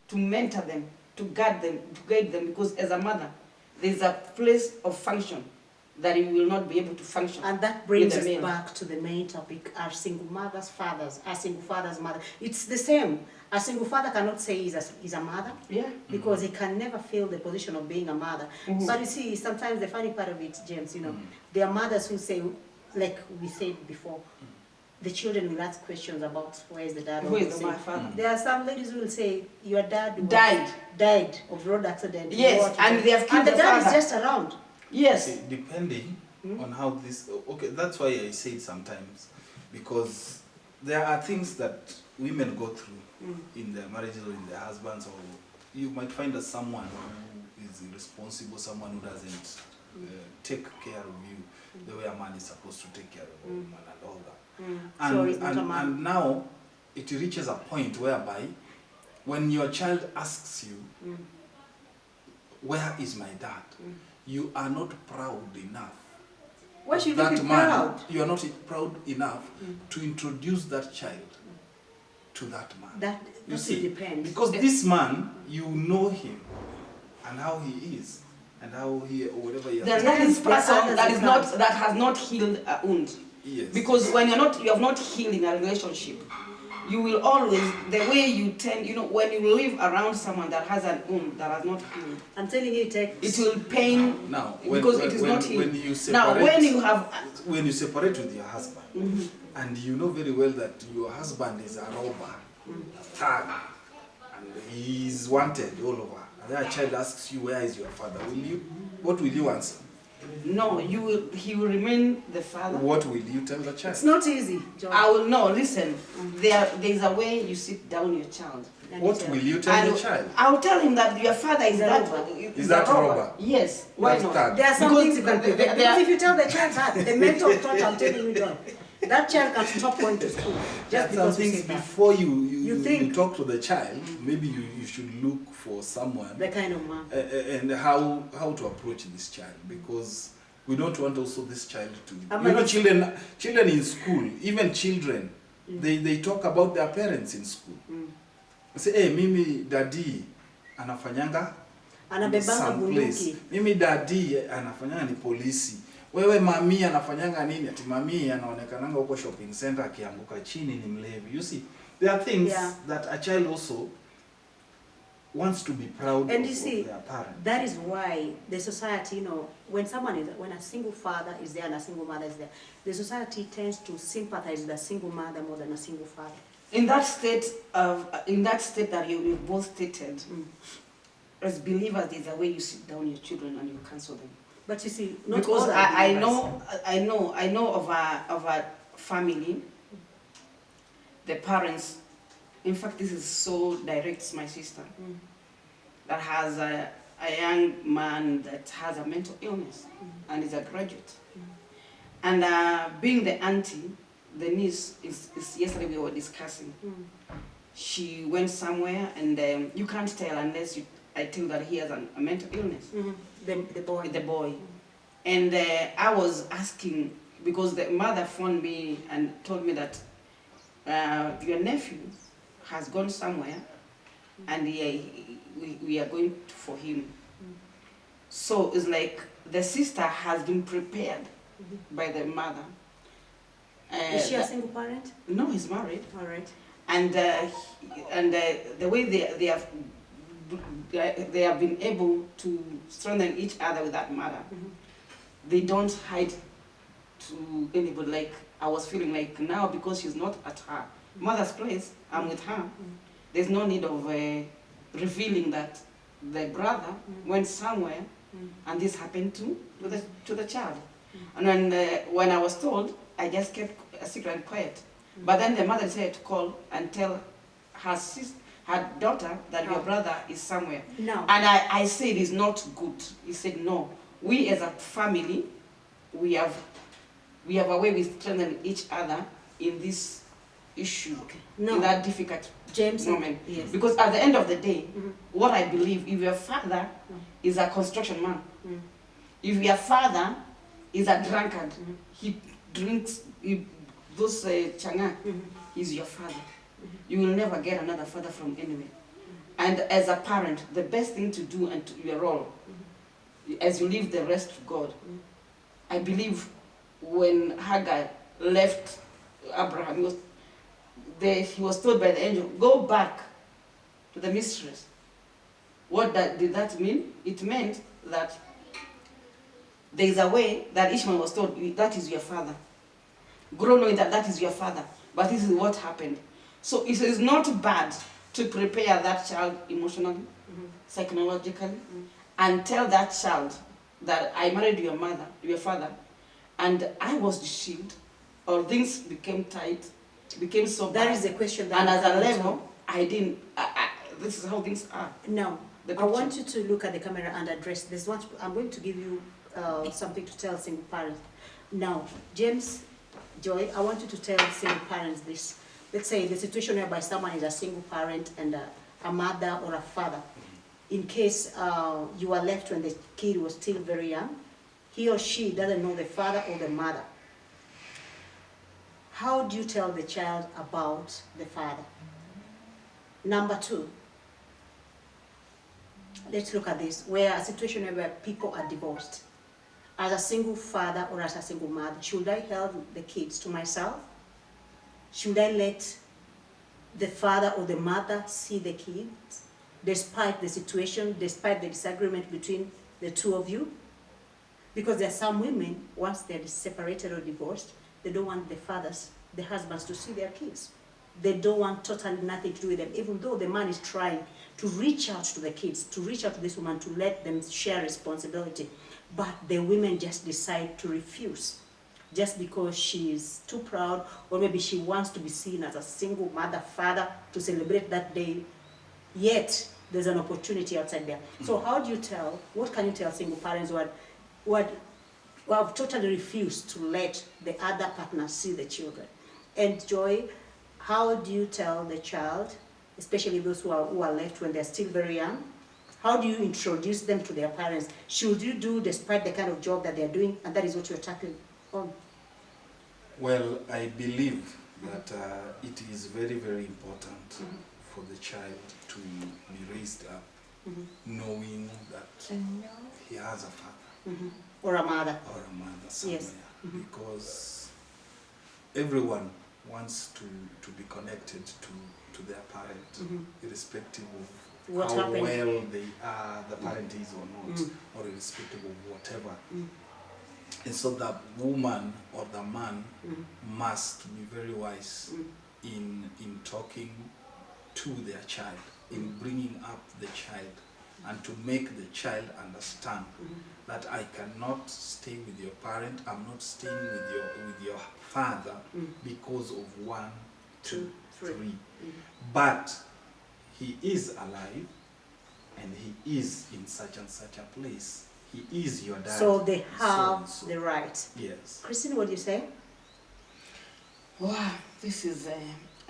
to mentor them, to guide them, because as a mother, there's a place of function that you will not be able to function. And that brings with us the male. back to the main topic, our single mothers, fathers, our single father's mother. It's the same. A single father cannot say he's a mother, Yeah. because he can never fill the position of being a mother. But you see, sometimes the funny part of it, James, you know, there are mothers who say, like we said before, the children will ask questions about where is the dad. Who or is say- my father? There are some ladies who will say, your dad was- Died. of road accident. Yes, what, and they have killed and the the dad father. is just around. Yes. See, depending on how this, okay, that's why I say it sometimes, because there are things that women go through in their marriages or in their husbands, or you might find that someone who is irresponsible, someone who doesn't take care of you the way a man is supposed to take care of a woman and all that. So he's not a And, man. and now it reaches a point whereby when your child asks you, where is my dad? You are not proud enough. Why should you That be man, proud? you are not proud enough to introduce that child to that man. That You will see, depend. because this man, you know him and how he is and how he, or whatever he has Then done. that is There are person others that who is can't. not, that has not healed a wound. Yes. Because when you have not healed in a relationship, you will always, the way you tend, you know, when you live around someone that has an wound that has not healed, I'm telling you, it will pain Now, because it is not healed. when you separate, Now, when you have, when you separate with your husband, and you know very well that your husband is a robber, a thug, and he is wanted all over, and then a child asks you, where is your father? What will you answer? no, he will remain the father. What will you tell the child? It's not easy, John. I will no, listen, there's a way you sit down your child. What will you tell the child? I'll tell him that your father is that robber. Is that a robber? Yes, why That not? thug. There are some Because things you can prevent. there Because are- if you tell the child that, the mental thought I'm telling you, John, that child can stop going to school There just are some because you things say that. before you You think- talk to the child, maybe you should look for someone The kind of man. and how to approach this child, because we don't want also this child to, I'm you know, like- children in school, even children, they talk about their parents in school. Say, hey, mimi daddy anafanyanga Anabebanga someplace. bunduki. Mimi daddy anafanyanga ni polisi. Wewe mami anafanyanga nini? Ati mami anaonekananga huko shopping center akianguka chini ni mlevi. You see, there are things that a child also wants to be proud And of you see, their parents. that is why the society, you know, when a single father is there and a single mother is there, the society tends to sympathize with a single mother more than a single father. In that state that you both stated, as believers, there's a way you sit down your children and you counsel them. But you see, not Because all are I believers. know of a family, the parents. In fact, this is so direct. It's my sister that has a young man that has a mental illness and is a graduate. And being the auntie, the niece, is yesterday we were discussing. She went somewhere and you can't tell unless I tell that he has a mental illness. The boy. The boy. And I was asking, because the mother phoned me and told me that your nephew has gone somewhere and we are going for him. So it's like the sister has been prepared by the mother. Is she a single parent? No, he's married. All right. And the way they have been able to strengthen each other with that mother, they don't hide to anybody. Like I was feeling like now, because she's not at her mother's place, I'm with her. There's no need of revealing that the brother went somewhere and this happened to the child. And when I was told, I just kept a secret and quiet. But then the mother decided to call and tell her daughter that your brother is somewhere. No. And I said it's not good. He said no. We as a family, we have a way we strengthen each other in this issue, No. in that difficult James, moment. yes. Because at the end of the day, what I believe, if your father is a construction man, if your father is a drunkard, he drinks those changa, he's your father. You will never get another father from anywhere. And as a parent, the best thing to do and to your role, as you leave the rest to God, I believe when Hagar left Abraham, he was told by the angel, go back to the mistress. What did that mean? It meant that there is a way that Ishmael was told, that is your father. Grow knowing that that is your father. But this is what happened. So it is not bad to prepare that child emotionally, psychologically, and tell that child that I married your mother, your father, and I was deceived, or things became tight, became so bad. That is the question that And I'm as a coming to. level, this is how things are. Now, The I want picture. you to look at the camera and address this one. I'm going to give you something to tell single parents. Now, James, Joy, I want you to tell single parents this. Let's say the situation whereby someone is a single parent and a mother or a father. In case you are left when the kid was still very young, he or she doesn't know the father or the mother. How do you tell the child about the father? Number two, let's look at this, where a situation where people are divorced. As a single father or as a single mother, should I help the kids to myself? Should I let the father or the mother see the kids, despite the situation, despite the disagreement between the two of you? Because there are some women, once they're separated or divorced, they don't want the fathers, the husbands, to see their kids. They don't want totally nothing to do with them, even though the man is trying to reach out to the kids, to reach out to this woman, to let them share responsibility. But the women just decide to refuse, just because she is too proud, or maybe she wants to be seen as a single mother, father, to celebrate that day. Yet, there's an opportunity outside there. So how do you tell, what can you tell single parents who have totally refused to let the other partner see the children? And Joy, how do you tell the child, especially those who are left when they're still very young, how do you introduce them to their parents? Should you do despite the kind of job that they're doing, and that is what you're tackling on? Well, I believe that it is very, very important for the child to be raised up knowing that he has a father Or a mother. or a mother somewhere. Yes. Because everyone wants to be connected to their parent, irrespective of What how happened. well the parent is or not, or irrespective of whatever. And so the woman or the man must be very wise in talking to their child, in bringing up the child, and to make the child understand that I cannot stay with your parent, I'm not staying with your father because of 1, 2, 3. But he is alive and he is in such and such a place. He is your dad. So they have and so. the right. Yes. Christine, what do you say? Wow, this is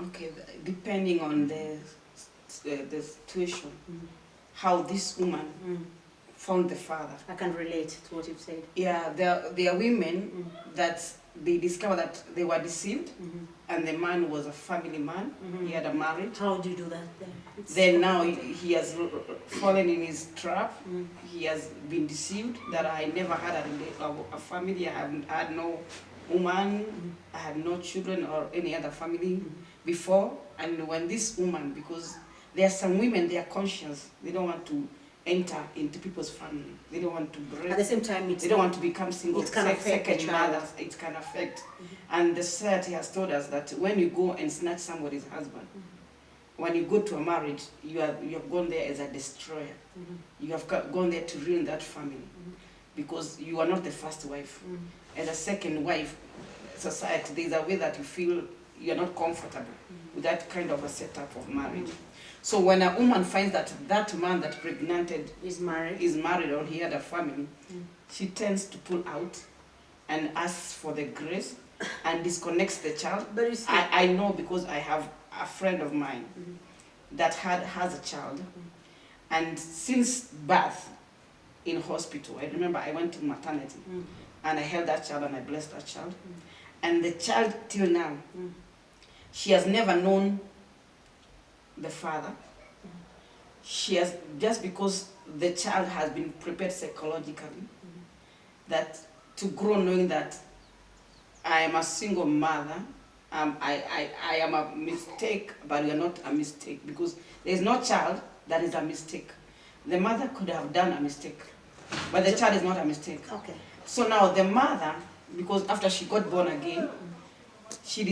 okay. Depending on the situation, how this woman found the father. I can relate to what you've said. Yeah, there are women that they discover that they were deceived, and the man was a family man. He had a marriage. How do you do that then? Then now he has fallen in his trap. He has been deceived that I never had a family. I haven't had no woman. I had no children or any other family before. And when this woman, because there are some women, they are conscious. They don't want to enter into people's family. They don't want to break. At the same time, They don't want to become single, it can affect the second child. mothers. It can affect. And the society has told us that when you go and snatch somebody's husband, when you go to a marriage, you have gone there as a destroyer. You have gone there to ruin that family, because you are not the first wife. As a second wife, society, there's a way that you feel you are not comfortable with that kind of a setup of marriage. So when a woman finds that that man that pregnanted is married. is married or he had a family, she tends to pull out and asks for the grace and disconnects the child. But you see, I know, because I have a friend of mine that has a child, and since birth in hospital, I remember I went to maternity and I held that child and I blessed that child, and the child till now, she has never known the father. she has, just because the child has been prepared psychologically, that to grow knowing that I am a single mother, I am a mistake, but you are not a mistake, because there is no child that is a mistake. The mother could have done a mistake, but the child is not a mistake. Okay. So now the mother, because after she got born again, she